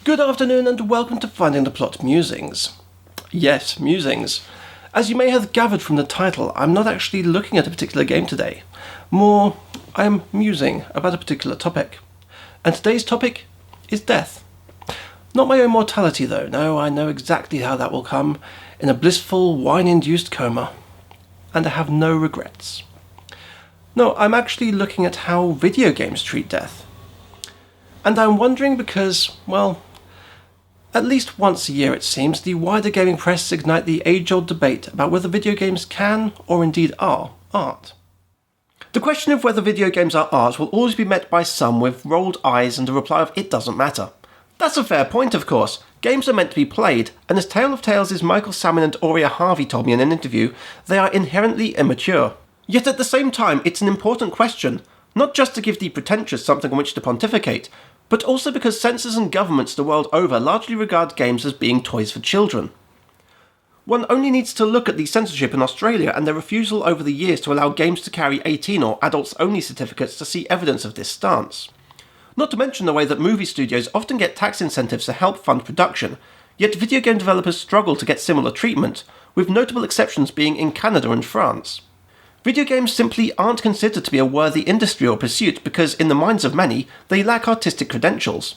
Good afternoon and welcome to Finding the Plot Musings. Yes, musings. As you may have gathered from the title, I'm not actually looking at a particular game today. More, I'm musing about a particular topic. And today's topic is death. Not my own mortality though, no, I know exactly how that will come, in a blissful, wine-induced coma. And I have no regrets. No, I'm actually looking at how video games treat death. And I'm wondering because, well, at least once a year it seems, the wider gaming press ignite the age-old debate about whether video games can, or indeed are, art. The question of whether video games are art will always be met by some with rolled eyes and a reply of "it doesn't matter." That's a fair point, of course. Games are meant to be played, and as Tale of Tales' Michael Salmon and Aurea Harvey told me in an interview, they are inherently immature. Yet at the same time, it's an important question, not just to give the pretentious something on which to pontificate, but also because censors and governments the world over largely regard games as being toys for children. One only needs to look at the censorship in Australia and their refusal over the years to allow games to carry 18 or adults-only certificates to see evidence of this stance. Not to mention the way that movie studios often get tax incentives to help fund production, yet video game developers struggle to get similar treatment, with notable exceptions being in Canada and France. Video games simply aren't considered to be a worthy industry or pursuit because, in the minds of many, they lack artistic credentials.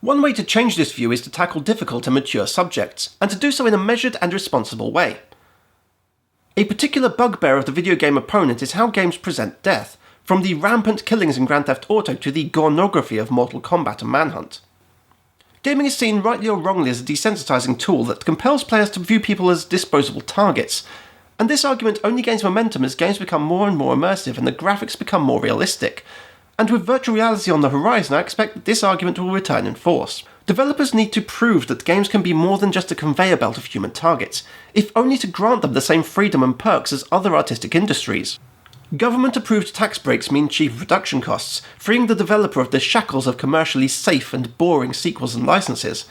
One way to change this view is to tackle difficult and mature subjects, and to do so in a measured and responsible way. A particular bugbear of the video game opponent is how games present death, from the rampant killings in Grand Theft Auto to the gornography of Mortal Kombat and Manhunt. Gaming is seen rightly or wrongly as a desensitizing tool that compels players to view people as disposable targets, and this argument only gains momentum as games become more and more immersive and the graphics become more realistic. And with virtual reality on the horizon, I expect that this argument will return in force. Developers need to prove that games can be more than just a conveyor belt of human targets, if only to grant them the same freedom and perks as other artistic industries. Government-approved tax breaks mean cheaper production costs, freeing the developer of the shackles of commercially safe and boring sequels and licenses.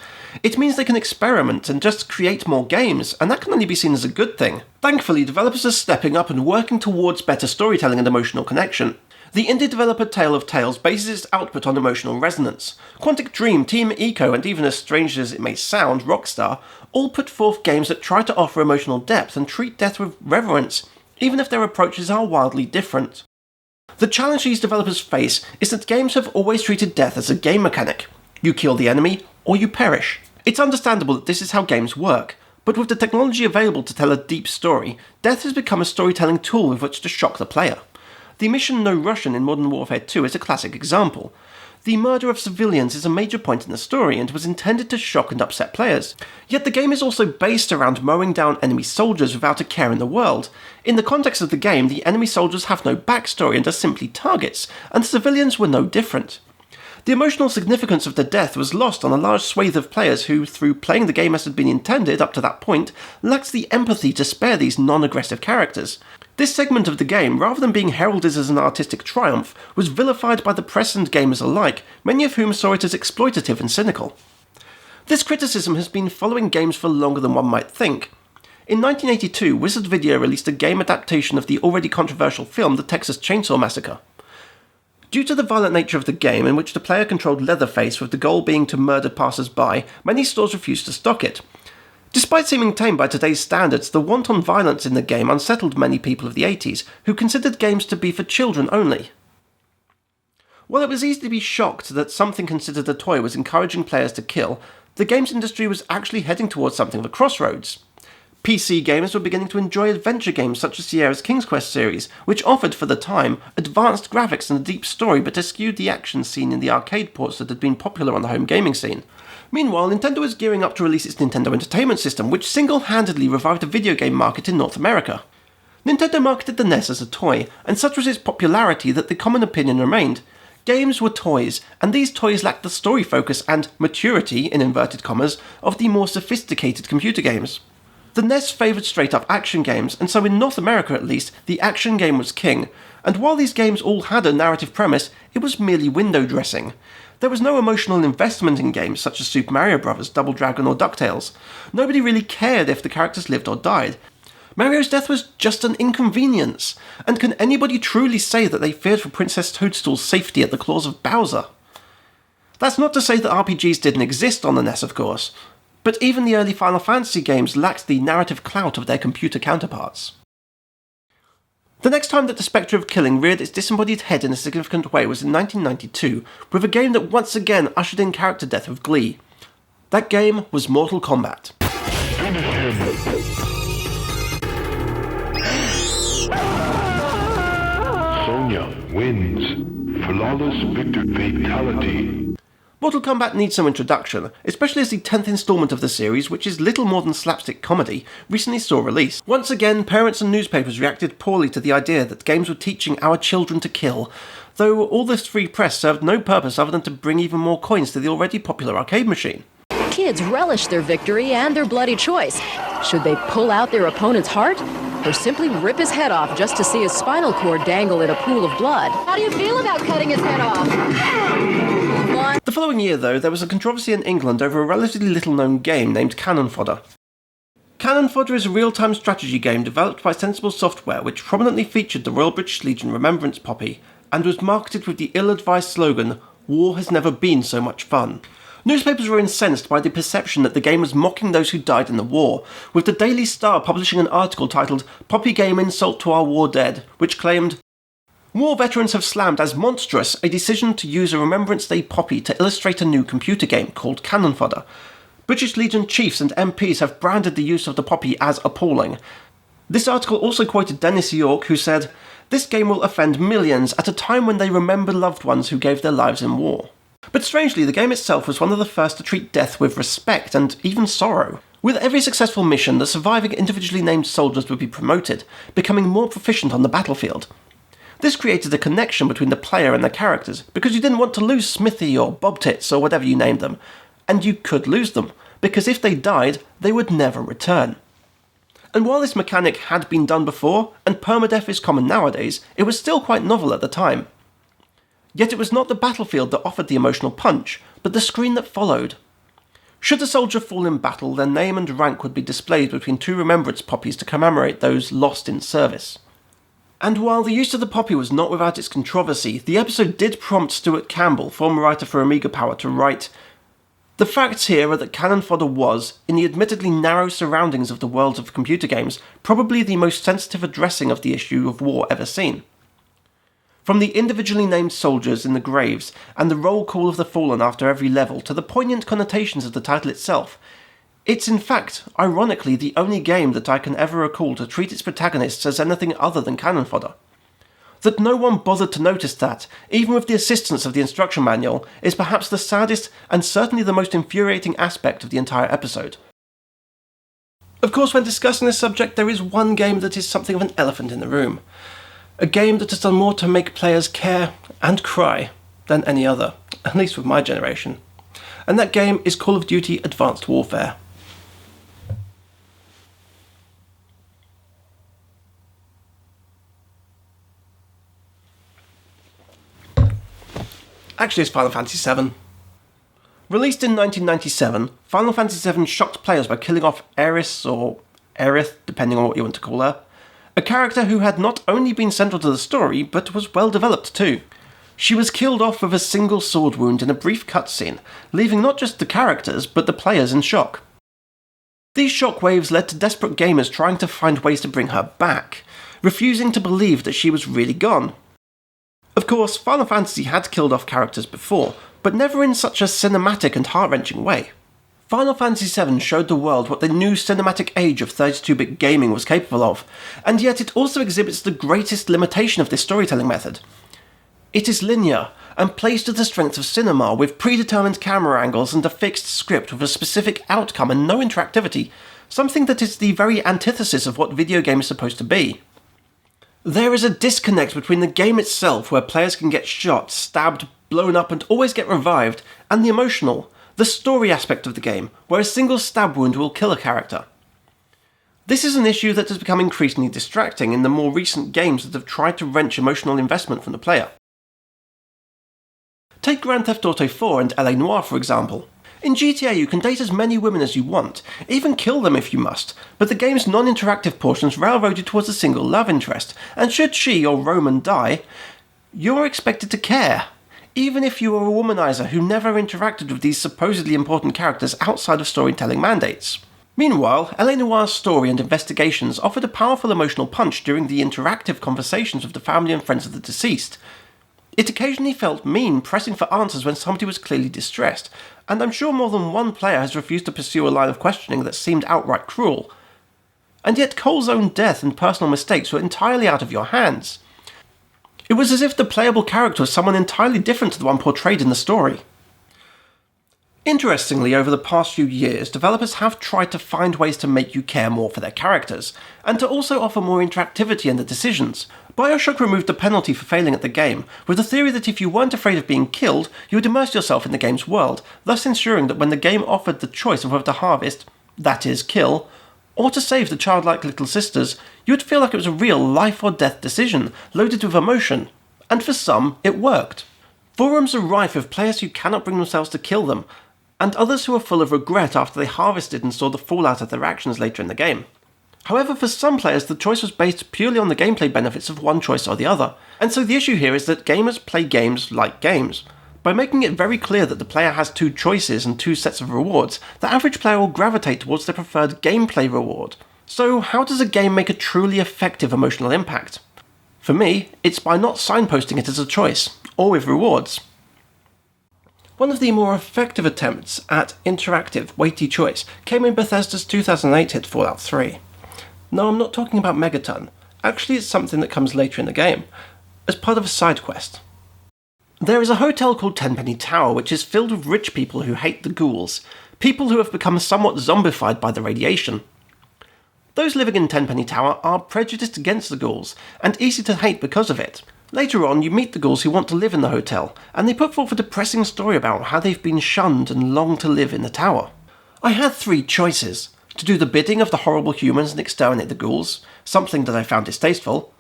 It means they can experiment and just create more games, and that can only be seen as a good thing. Thankfully, developers are stepping up and working towards better storytelling and emotional connection. The indie developer Tale of Tales bases its output on emotional resonance. Quantic Dream, Team Eco, and even as strange as it may sound, Rockstar, all put forth games that try to offer emotional depth and treat death with reverence, even if their approaches are wildly different. The challenge these developers face is that games have always treated death as a game mechanic. You kill the enemy, or you perish. It's understandable that this is how games work, but with the technology available to tell a deep story, death has become a storytelling tool with which to shock the player. The mission No Russian in Modern Warfare 2 is a classic example. The murder of civilians is a major point in the story and was intended to shock and upset players. Yet the game is also based around mowing down enemy soldiers without a care in the world. In the context of the game, the enemy soldiers have no backstory and are simply targets, and the civilians were no different. The emotional significance of the death was lost on a large swathe of players who, through playing the game as had been intended up to that point, lacked the empathy to spare these non-aggressive characters. This segment of the game, rather than being heralded as an artistic triumph, was vilified by the press and gamers alike, many of whom saw it as exploitative and cynical. This criticism has been following games for longer than one might think. In 1982, Wizard Video released a game adaptation of the already controversial film The Texas Chainsaw Massacre. Due to the violent nature of the game, in which the player controlled Leatherface with the goal being to murder passers-by, many stores refused to stock it. Despite seeming tame by today's standards, the wanton violence in the game unsettled many people of the 80s, who considered games to be for children only. While it was easy to be shocked that something considered a toy was encouraging players to kill, the games industry was actually heading towards something of a crossroads. PC gamers were beginning to enjoy adventure games such as Sierra's King's Quest series, which offered, for the time, advanced graphics and a deep story but eschewed the action seen in the arcade ports that had been popular on the home gaming scene. Meanwhile, Nintendo was gearing up to release its Nintendo Entertainment System, which single-handedly revived the video game market in North America. Nintendo marketed the NES as a toy, and such was its popularity that the common opinion remained. Games were toys, and these toys lacked the story focus and maturity, in inverted commas, of the more sophisticated computer games. The NES favoured straight-up action games, and so in North America at least, the action game was king, and while these games all had a narrative premise, it was merely window dressing. There was no emotional investment in games such as Super Mario Bros., Double Dragon or DuckTales. Nobody really cared if the characters lived or died. Mario's death was just an inconvenience, and can anybody truly say that they feared for Princess Toadstool's safety at the claws of Bowser? That's not to say that RPGs didn't exist on the NES, of course, but even the early Final Fantasy games lacked the narrative clout of their computer counterparts. The next time that the spectre of killing reared its disembodied head in a significant way was in 1992, with a game that once again ushered in character death with glee. That game was Mortal Kombat. Sonya wins. Flawless fatality. Mortal Kombat needs some introduction, especially as the 10th installment of the series, which is little more than slapstick comedy, recently saw release. Once again, parents and newspapers reacted poorly to the idea that games were teaching our children to kill, though all this free press served no purpose other than to bring even more coins to the already popular arcade machine. Kids relish their victory and their bloody choice. Should they pull out their opponent's heart? Or simply rip his head off just to see his spinal cord dangle in a pool of blood? How do you feel about cutting his head off? The following year, though, there was a controversy in England over a relatively little-known game named Cannon Fodder. Cannon Fodder is a real-time strategy game developed by Sensible Software which prominently featured the Royal British Legion Remembrance Poppy, and was marketed with the ill-advised slogan, "War has never been so much fun." Newspapers were incensed by the perception that the game was mocking those who died in the war, with the Daily Star publishing an article titled "Poppy Game Insult to Our War Dead," which claimed, "War veterans have slammed as monstrous a decision to use a Remembrance Day poppy to illustrate a new computer game called Cannon Fodder. British Legion chiefs and MPs have branded the use of the poppy as appalling." This article also quoted Dennis York, who said, "This game will offend millions at a time when they remember loved ones who gave their lives in war." But strangely, the game itself was one of the first to treat death with respect and even sorrow. With every successful mission, the surviving individually named soldiers would be promoted, becoming more proficient on the battlefield. This created a connection between the player and the characters, because you didn't want to lose Smithy or Bob Tits or whatever you named them. And you could lose them, because if they died, they would never return. And while this mechanic had been done before, and permadeath is common nowadays, it was still quite novel at the time. Yet it was not the battlefield that offered the emotional punch, but the screen that followed. Should a soldier fall in battle, their name and rank would be displayed between two remembrance poppies to commemorate those lost in service. And while the use of the poppy was not without its controversy, the episode did prompt Stuart Campbell, former writer for Amiga Power, to write, "The facts here are that Cannon Fodder was, in the admittedly narrow surroundings of the world of computer games, probably the most sensitive addressing of the issue of war ever seen. From the individually named soldiers in the graves, and the roll call of the fallen after every level, to the poignant connotations of the title itself, it's in fact, ironically, the only game that I can ever recall to treat its protagonists as anything other than cannon fodder. That no one bothered to notice that, even with the assistance of the instruction manual, is perhaps the saddest and certainly the most infuriating aspect of the entire episode." Of course, when discussing this subject, there is one game that is something of an elephant in the room. A game that has done more to make players care and cry than any other, at least with my generation. And that game is Call of Duty Advanced Warfare. Actually, it's Final Fantasy VII. Released in 1997, Final Fantasy VII shocked players by killing off Aerith, or Aerith, depending on what you want to call her, a character who had not only been central to the story, but was well developed too. She was killed off with a single sword wound in a brief cutscene, leaving not just the characters, but the players in shock. These shockwaves led to desperate gamers trying to find ways to bring her back, refusing to believe that she was really gone. Of course, Final Fantasy had killed off characters before, but never in such a cinematic and heart-wrenching way. Final Fantasy VII showed the world what the new cinematic age of 32-bit gaming was capable of, and yet it also exhibits the greatest limitation of this storytelling method. It is linear, and plays to the strengths of cinema, with predetermined camera angles and a fixed script with a specific outcome and no interactivity, something that is the very antithesis of what video game is supposed to be. There is a disconnect between the game itself, where players can get shot, stabbed, blown up and always get revived, and the emotional, the story aspect of the game, where a single stab wound will kill a character. This is an issue that has become increasingly distracting in the more recent games that have tried to wrench emotional investment from the player. Take Grand Theft Auto 4 and LA Noire for example. In GTA you can date as many women as you want, even kill them if you must, but the game's non-interactive portions railroad you towards a single love interest, and should she or Roman die, you're expected to care. even if you were a womanizer who never interacted with these supposedly important characters outside of storytelling mandates. Meanwhile, L.A. Noire's story and investigations offered a powerful emotional punch during the interactive conversations with the family and friends of the deceased. It occasionally felt mean pressing for answers when somebody was clearly distressed, and I'm sure more than one player has refused to pursue a line of questioning that seemed outright cruel. And yet Cole's own death and personal mistakes were entirely out of your hands. It was as if the playable character was someone entirely different to the one portrayed in the story. Interestingly, over the past few years, developers have tried to find ways to make you care more for their characters, and to also offer more interactivity in the decisions. BioShock removed the penalty for failing at the game, with the theory that if you weren't afraid of being killed, you would immerse yourself in the game's world, thus ensuring that when the game offered the choice of whether to harvest, that is, kill, or to save the childlike little sisters, you would feel like it was a real life-or-death decision, loaded with emotion. And for some, it worked. Forums are rife with players who cannot bring themselves to kill them, and others who are full of regret after they harvested and saw the fallout of their actions later in the game. However, for some players, the choice was based purely on the gameplay benefits of one choice or the other, and so the issue here is that gamers play games like games. By making it very clear that the player has two choices and two sets of rewards, the average player will gravitate towards their preferred gameplay reward. So how does a game make a truly effective emotional impact? For me, it's by not signposting it as a choice, or with rewards. One of the more effective attempts at interactive, weighty choice came in Bethesda's 2008 hit Fallout 3. No, I'm not talking about Megaton. Actually, it's something that comes later in the game, as part of a side quest. There is a hotel called Tenpenny Tower which is filled with rich people who hate the ghouls, people who have become somewhat zombified by the radiation. Those living in Tenpenny Tower are prejudiced against the ghouls, and easy to hate because of it. Later on, you meet the ghouls who want to live in the hotel, and they put forth a depressing story about how they've been shunned and long to live in the tower. I had three choices: to do the bidding of the horrible humans and exterminate the ghouls, something that I found distasteful.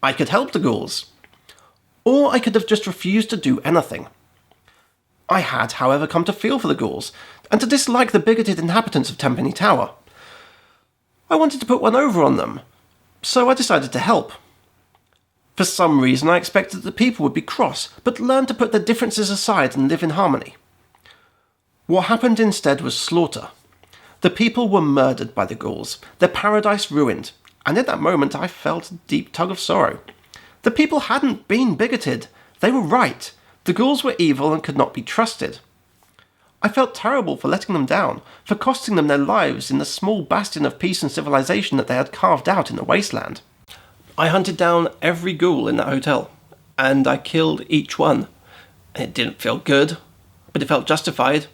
I could help the ghouls. Or I could have just refused to do anything. I had, however, come to feel for the ghouls, and to dislike the bigoted inhabitants of Tenpenny Tower. I wanted to put one over on them, so I decided to help. For some reason I expected that the people would be cross, but learn to put their differences aside and live in harmony. What happened instead was slaughter. The people were murdered by the ghouls, their paradise ruined, and in that moment I felt a deep tug of sorrow. The people hadn't been bigoted, they were right. The ghouls were evil and could not be trusted. I felt terrible for letting them down, for costing them their lives in the small bastion of peace and civilization that they had carved out in the wasteland. I hunted down every ghoul in that hotel, and I killed each one. It didn't feel good, but it felt justified.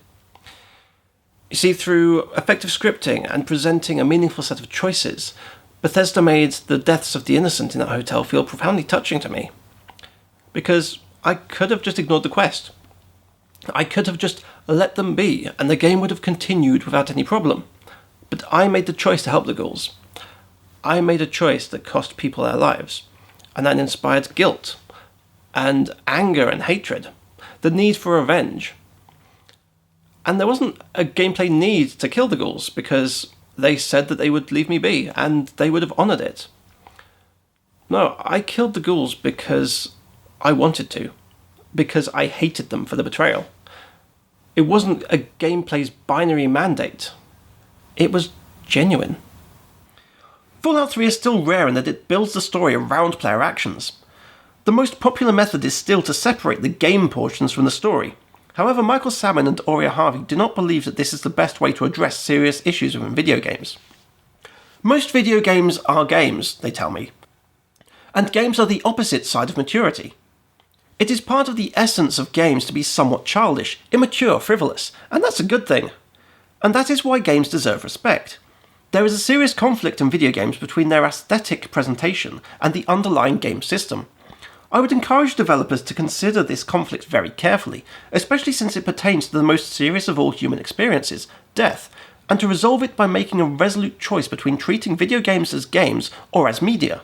You see, through effective scripting and presenting a meaningful set of choices, Bethesda made the deaths of the innocent in that hotel feel profoundly touching to me. Because I could have just ignored the quest. I could have just let them be, and the game would have continued without any problem. But I made the choice to help the ghouls. I made a choice that cost people their lives, and that inspired guilt, and anger and hatred, the need for revenge. And there wasn't a gameplay need to kill the ghouls, because they said that they would leave me be, and they would have honoured it. No, I killed the ghouls because I wanted to, because I hated them for the betrayal. It wasn't a gameplay's binary mandate. It was genuine. Fallout 3 is still rare in that it builds the story around player actions. The most popular method is still to separate the game portions from the story. However, Michael Salmon and Aurea Harvey do not believe that this is the best way to address serious issues within video games. Most video games are games, they tell me. And games are the opposite side of maturity. It is part of the essence of games to be somewhat childish, immature, frivolous, and that's a good thing. And that is why games deserve respect. There is a serious conflict in video games between their aesthetic presentation and the underlying game system. I would encourage developers to consider this conflict very carefully, especially since it pertains to the most serious of all human experiences, death, and to resolve it by making a resolute choice between treating video games as games or as media.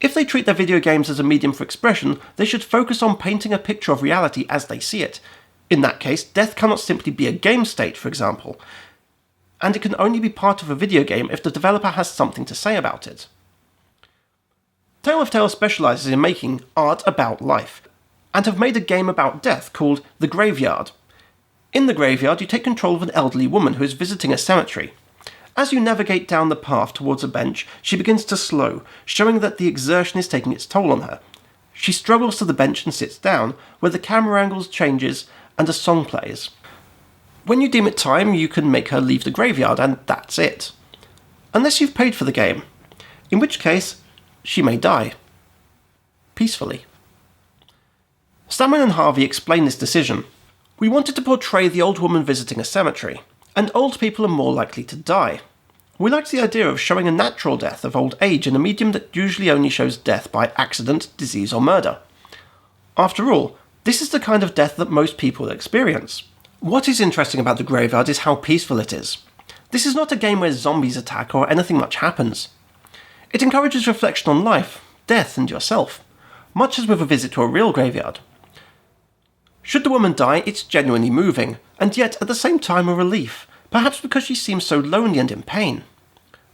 If they treat their video games as a medium for expression, they should focus on painting a picture of reality as they see it. In that case, death cannot simply be a game state, for example, and it can only be part of a video game if the developer has something to say about it. Tale of Tales specialises in making art about life, and have made a game about death called The Graveyard. In the graveyard, you take control of an elderly woman who is visiting a cemetery. As you navigate down the path towards a bench, she begins to slow, showing that the exertion is taking its toll on her. She struggles to the bench and sits down, where the camera angles changes and a song plays. When you deem it time, you can make her leave the graveyard, and that's it. Unless you've paid for the game, in which case, she may die. Peacefully. Salmon and Harvey explain this decision. We wanted to portray the old woman visiting a cemetery, and old people are more likely to die. We liked the idea of showing a natural death of old age in a medium that usually only shows death by accident, disease or murder. After all, this is the kind of death that most people experience. What is interesting about the graveyard is how peaceful it is. This is not a game where zombies attack or anything much happens. It encourages reflection on life, death and yourself, much as with a visit to a real graveyard. Should the woman die, it's genuinely moving, and yet at the same time a relief, perhaps because she seems so lonely and in pain.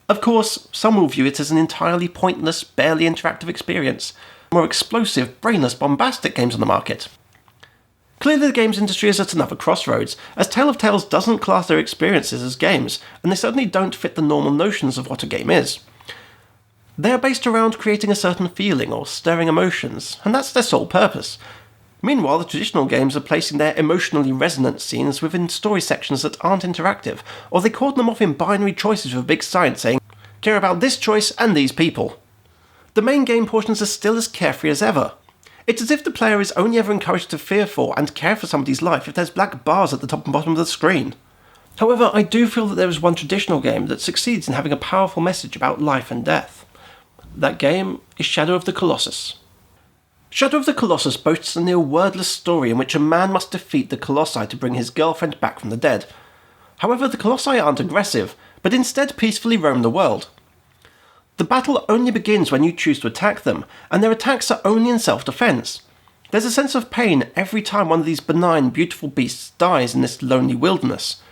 Of course, some will view it as an entirely pointless, barely interactive experience, more explosive, brainless, bombastic games on the market. Clearly the games industry is at another crossroads, as Tale of Tales doesn't class their experiences as games, and they certainly don't fit the normal notions of what a game is. They are based around creating a certain feeling or stirring emotions, and that's their sole purpose. Meanwhile, the traditional games are placing their emotionally resonant scenes within story sections that aren't interactive, or they cordon them off in binary choices with a big sign saying, care about this choice and these people. The main game portions are still as carefree as ever. It's as if the player is only ever encouraged to fear for and care for somebody's life if there's black bars at the top and bottom of the screen. However, I do feel that there is one traditional game that succeeds in having a powerful message about life and death. That game is Shadow of the Colossus. Shadow of the Colossus boasts a near wordless story in which a man must defeat the Colossi to bring his girlfriend back from the dead. However, the Colossi aren't aggressive, but instead peacefully roam the world. The battle only begins when you choose to attack them, and their attacks are only in self-defense. There's a sense of pain every time one of these benign, beautiful beasts dies in this lonely wilderness.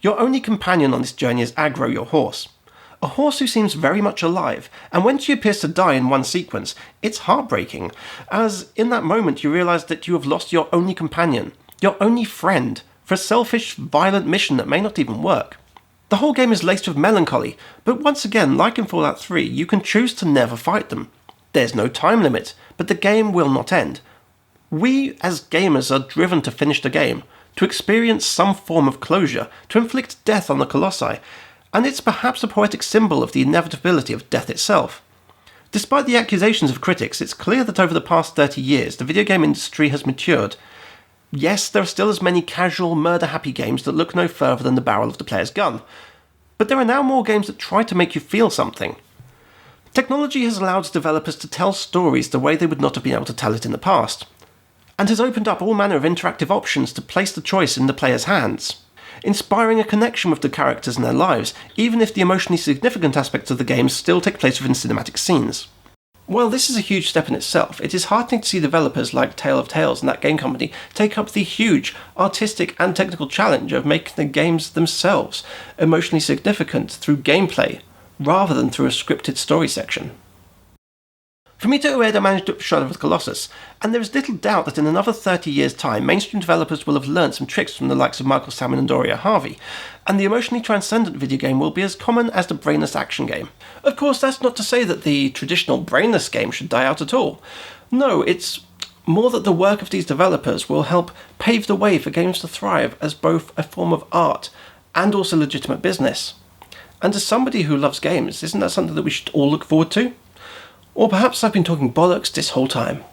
Your only companion on this journey is Agro, your horse. A horse who seems very much alive, and when she appears to die in one sequence, it's heartbreaking, as in that moment you realise that you have lost your only companion, your only friend, for a selfish, violent mission that may not even work. The whole game is laced with melancholy, but once again, like in Fallout 3, you can choose to never fight them. There's no time limit, but the game will not end. We, as gamers, are driven to finish the game, to experience some form of closure, to inflict death on the Colossi, and it's perhaps a poetic symbol of the inevitability of death itself. Despite the accusations of critics, it's clear that over the past 30 years, the video game industry has matured. Yes, there are still as many casual, murder-happy games that look no further than the barrel of the player's gun, but there are now more games that try to make you feel something. Technology has allowed developers to tell stories the way they would not have been able to tell it in the past, and has opened up all manner of interactive options to place the choice in the player's hands, inspiring a connection with the characters and their lives, even if the emotionally significant aspects of the game still take place within cinematic scenes. While this is a huge step in itself, it is heartening to see developers like Tale of Tales and that game company take up the huge artistic and technical challenge of making the games themselves emotionally significant through gameplay, rather than through a scripted story section. Fumito Ueda managed to Shadow of the Colossus, and there is little doubt that in another 30 years' time, mainstream developers will have learned some tricks from the likes of Michael Salmon and Doria Harvey, and the emotionally transcendent video game will be as common as the brainless action game. Of course, that's not to say that the traditional brainless game should die out at all. No, it's more that the work of these developers will help pave the way for games to thrive as both a form of art and also legitimate business. And as somebody who loves games, isn't that something that we should all look forward to? Or perhaps I've been talking bollocks this whole time.